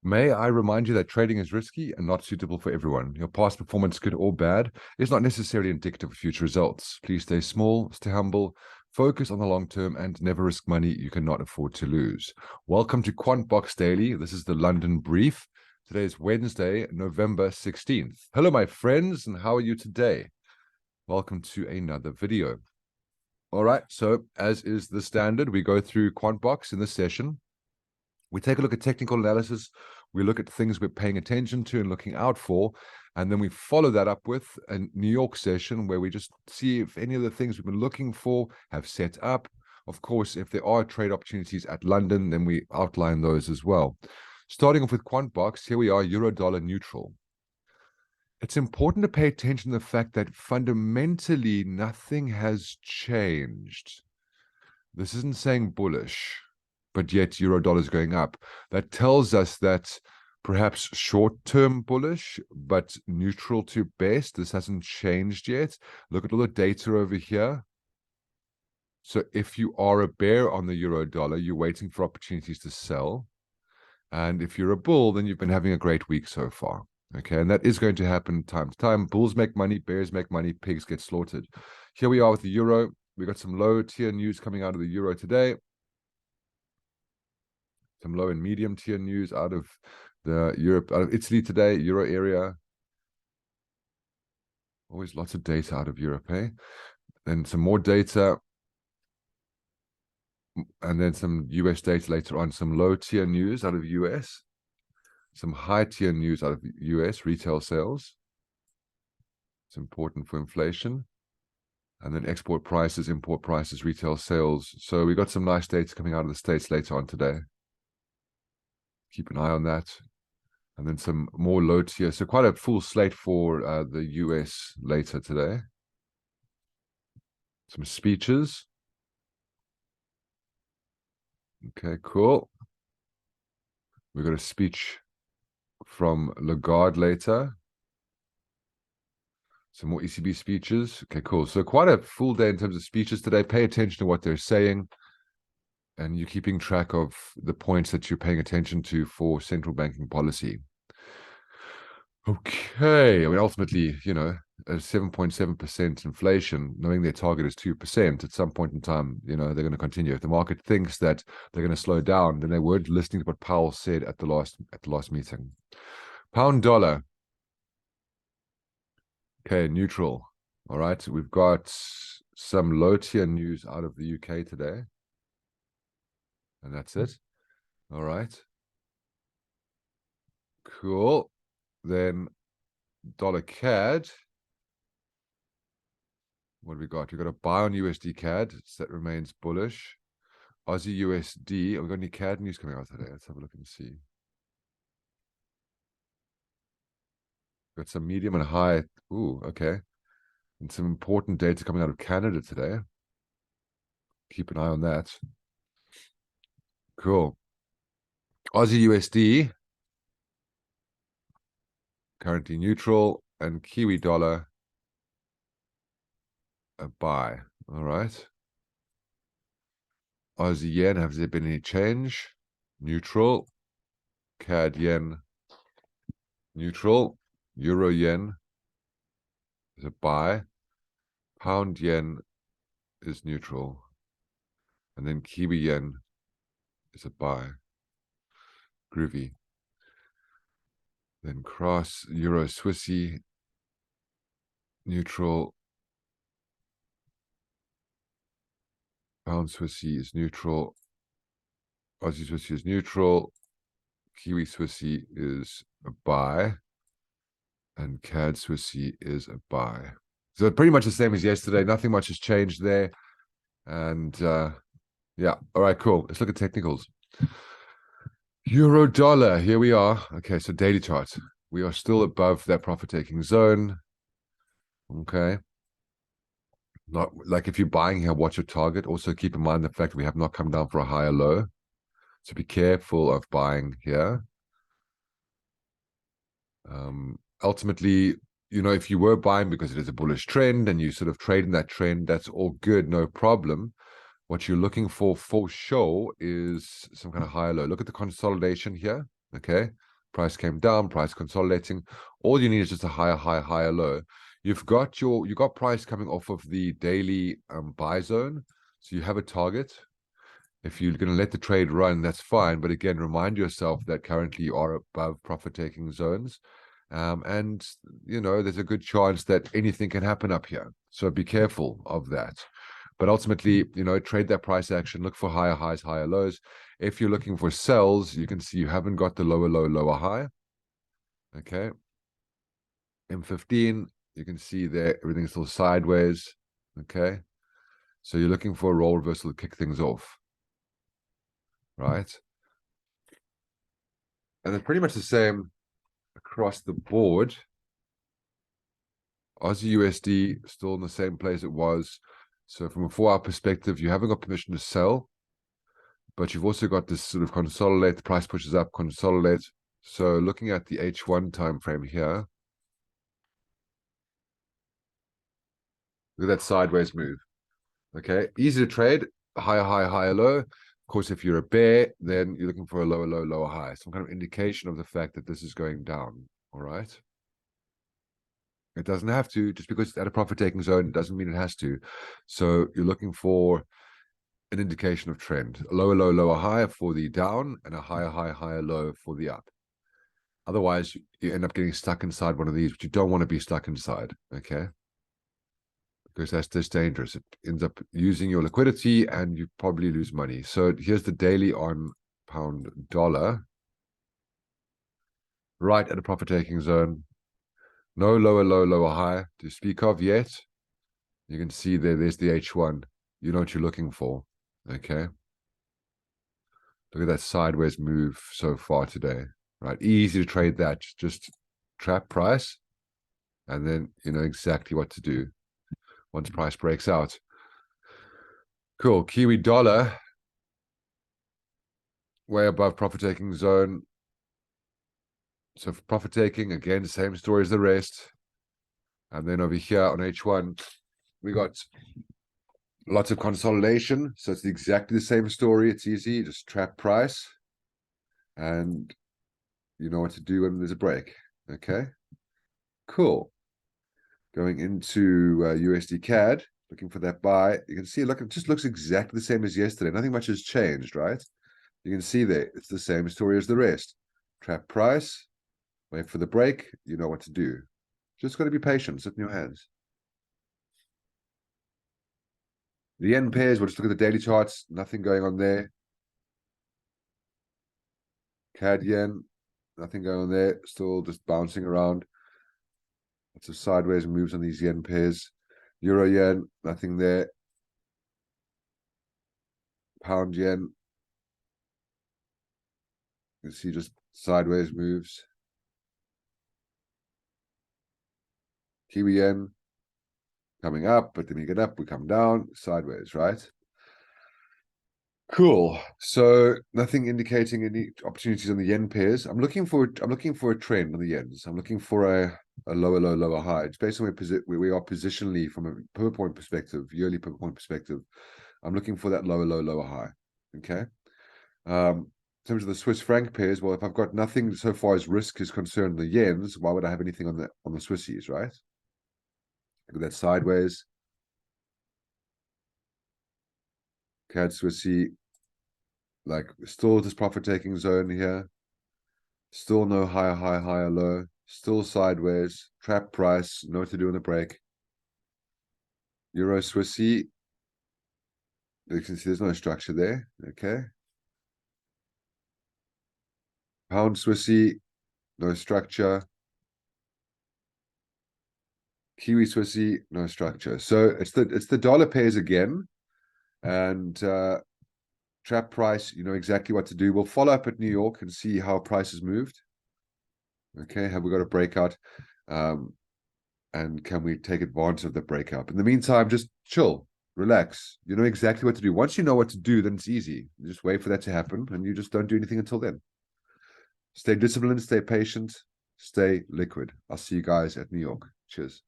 May I remind you that trading is risky and not suitable for everyone. Your past performance, good or bad, is not necessarily indicative of future results. Please stay small, stay humble, focus on the long term, and never risk money you cannot afford to lose. Welcome to QuantBox Daily. This is the London Brief. Today is Wednesday, November 16th. Hello, my friends, and how are you today? Welcome to another video. All right, so as is the standard, we go through QuantBox in this session. We take a look at technical analysis. We look at things we're paying attention to and looking out for. And then we follow that up with a New York session where we just see if any of the things we've been looking for have set up. Of course, if there are trade opportunities at London, then we outline those as well. Starting off with QuantBox, here we are, euro-dollar neutral. It's important to pay attention to the fact that fundamentally nothing has changed. This isn't saying bullish, but yet euro-dollar is going up. That tells us that perhaps short-term bullish, but neutral to best. This hasn't changed yet. Look at all the data over here. So if you are a bear on the euro-dollar, you're waiting for opportunities to sell. And if you're a bull, then you've been having a great week so far. Okay, and that is going to happen time to time. Bulls make money, bears make money, pigs get slaughtered. Here we are with the euro. We got some low tier news coming out of the euro today. Some low and medium tier news out of out of Italy today, euro area. Always lots of data out of Europe, eh? Then some more data. And then some US data later on. Some low tier news out of US. Some high tier news out of US retail sales. It's important for inflation. And then export prices, import prices, retail sales. So we got some nice data coming out of the States later on today. Keep an eye on that. And then some more low tier. So quite a full slate for the US later today. Some speeches. Okay, cool. We got a speech from Lagarde later. Some more ECB speeches. Okay, cool. So quite a full day in terms of speeches today. Pay attention to what they're saying. And you're keeping track of the points that you're paying attention to for central banking policy. Okay. I mean, ultimately, you know, a 7.7% inflation, knowing their target is 2%, at some point in time, you know, they're going to continue. If the market thinks that they're going to slow down, then they weren't listening to what Powell said at the last meeting. Pound dollar. Okay, neutral. All right. We've got some low tier news out of the UK today. And that's it. All right. Cool. Then dollar CAD. What have we got? We've got a buy on USD CAD. So that remains bullish. Aussie USD. Have we got any CAD news coming out today? Let's have a look and see. Got some medium and high. Ooh, okay. And some important data coming out of Canada today. Keep an eye on that. Cool. Aussie USD. Currently neutral. And Kiwi dollar. A buy. All right. Aussie yen. Has there been any change? Neutral. CAD yen. Neutral. Euro yen is a buy. Pound yen is neutral. And then Kiwi yen is a buy. Groovy. Then cross Euro Swissy. Neutral. Pound Swissy is neutral. Aussie Swissy is neutral. Kiwi Swissy is a buy. And CAD Swissy is a buy. So pretty much the same as yesterday. Nothing much has changed there. And yeah. All right, cool. Let's look at technicals. Euro dollar. Here we are. Okay, so daily chart. We are still above that profit-taking zone. Okay. Not like if you're buying here, watch your target. Also keep in mind the fact that we have not come down for a higher low. So be careful of buying here. Ultimately, you know, if you were buying because it is a bullish trend and you sort of trade in that trend, that's all good, no problem. What you're looking for sure is some kind of higher low. Look at the consolidation here. Okay. Price came down, price consolidating. All you need is just a higher high, higher low. You got price coming off of the daily buy zone. So you have a target. If you're going to let the trade run, that's fine. But again, remind yourself that currently you are above profit-taking zones. And, there's a good chance that anything can happen up here. So be careful of that. But ultimately, trade that price action, look for higher highs, higher lows. If you're looking for sells, you can see you haven't got the lower low, lower high. Okay. M15, you can see there, everything's still sideways. Okay. So you're looking for a role reversal to kick things off. Right. And it's pretty much the same across the board. Aussie USD still in the same place it was. So from a 4-hour perspective, you haven't got permission to sell, but you've also got this sort of consolidate, the price pushes up, consolidate. So looking at the H1 time frame here, look at that sideways move. Okay, easy to trade, higher high, higher low. Of course, if you're a bear, then you're looking for a lower low, lower high. Some kind of indication of the fact that this is going down. All right. It doesn't have to. Just because it's at a profit-taking zone doesn't mean it has to. So you're looking for an indication of trend. A lower low, lower high for the down, and a higher high, higher low for the up. Otherwise, you end up getting stuck inside one of these, but you don't want to be stuck inside, okay? Because that's just dangerous. It ends up using your liquidity, and you probably lose money. So here's the daily on pound dollar. Right at a profit-taking zone. No lower low, lower high to speak of yet. You can see there's the H1. You know what you're looking for, okay? Look at that sideways move so far today, right? Easy to trade that. Just trap price, and then you know exactly what to do once price breaks out. Cool. Kiwi dollar, way above profit-taking zone. So for profit-taking, again, same story as the rest. And then over here on H1, we got lots of consolidation. So it's exactly the same story. It's easy. Just trap price. And you know what to do when there's a break. Okay. Cool. Going into USD CAD, looking for that buy. You can see, look, it just looks exactly the same as yesterday. Nothing much has changed, right? You can see there, it's the same story as the rest. Trap price. Wait for the break. You know what to do. Just got to be patient. Sit in your hands. The yen pairs, we'll just look at the daily charts. Nothing going on there. CAD yen, nothing going on there. Still just bouncing around. Lots of sideways moves on these yen pairs. Euro yen, nothing there. Pound yen. You can see just sideways moves. Kiwi yen coming up, but then we get up, we come down, sideways, right? Cool. So nothing indicating any opportunities on the yen pairs. I'm looking for a trend on the yens. I'm looking for a lower low, lower high. It's based on where we are positionally from a per point perspective, yearly per point perspective. I'm looking for that lower low, lower high. Okay. In terms of the Swiss franc pairs, well, if I've got nothing so far as risk is concerned, the yens, why would I have anything on the Swissies, right? Look at that sideways. CAD Swissy, like still this profit-taking zone here. Still no higher high, higher low. Still sideways. Trap price, no to do on the break. Euro Swissy. You can see there's no structure there. Okay. Pound Swissy, no structure. Kiwi Swissy, no structure. So it's the dollar pairs again. And trap price, you know exactly what to do. We'll follow up at New York and see how price has moved. Okay, have we got a breakout? And can we take advantage of the breakout? In the meantime, just chill, relax. You know exactly what to do. Once you know what to do, then it's easy. You just wait for that to happen, and you just don't do anything until then. Stay disciplined, stay patient, stay liquid. I'll see you guys at New York. Cheers.